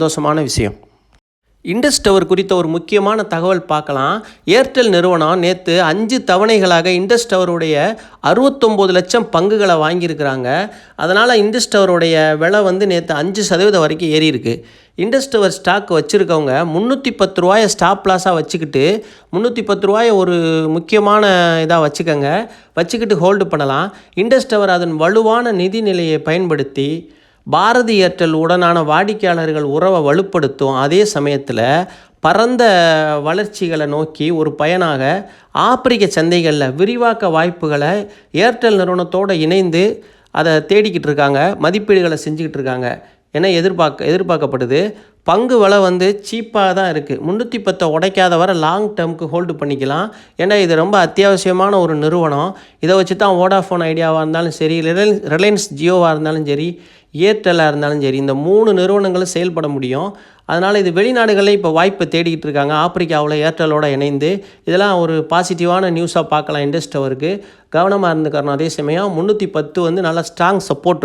சந்தோஷமான விஷயம். Indies tower குறித்த ஒரு முக்கியமான தகவல் பார்க்கலாம். ஏர்டெல் நிறுவனம் நேற்று 5 தவணைகளாக இண்டஸ் டவருடைய 69 லட்சம் பங்குகளை வாங்கியிருக்கிறாங்க. அதனால் இண்டஸ் டவருடைய விலை நேற்று 5% வரைக்கும் ஏறி இருக்கு. இண்டஸ் டவர் ஸ்டாக் வச்சுருக்கவங்க 310 ரூபாயை ஸ்டாப் லாஸாக வச்சுக்கிட்டு 310 ரூபாயை ஒரு முக்கியமான இதாக வச்சுக்கிட்டு ஹோல்டு பண்ணலாம். இண்டஸ் டவர் அதன் வலுவான நிதி நிலையை பயன்படுத்தி பாரதி ஏர்டெல் உடனான வாடிக்கையாளர்கள் உறவை வலுப்படுத்தும். அதே சமயத்தில் பரந்த வளர்ச்சிகளை நோக்கி ஒரு பயனாக ஆப்பிரிக்க சந்தைகளில் விரிவாக்க வாய்ப்புகளை ஏர்டெல் நிறுவனத்தோடு இணைந்து அதை தேடிக்கிட்டு இருக்காங்க, மதிப்பீடுகளை செஞ்சுக்கிட்டு இருக்காங்க என எதிர்பார்க்கப்படுது. பங்கு விலை சீப்பாக தான் இருக்குது. 310 உடைக்காத வரை லாங் டேர்முக்கு ஹோல்டு பண்ணிக்கலாம். ஏன்னா இது ரொம்ப அத்தியாவசியமான ஒரு நிறுவனம். இதை வச்சு தான் வோடாஃபோன் ஐடியாவாக இருந்தாலும் சரி, ரிலையன்ஸ் ஜியோவாக இருந்தாலும் சரி, ஏர்டெல்லாக இருந்தாலும் சரி, இந்த 3 நிறுவனங்களும் செயல்பட முடியும். அதனால் இது வெளிநாடுகளில் இப்போ வாய்ப்பை தேடிக்கிட்டு இருக்காங்க, ஆப்பிரிக்காவில் ஏர்டெல்லோடு இணைந்து. இதெல்லாம் ஒரு பாசிட்டிவான நியூஸாக பார்க்கலாம். இண்டஸ் டவருக்கு கவனமாக இருந்துக்கிறணும். அதே சமயம் 310 நல்லா ஸ்ட்ராங் சப்போர்ட்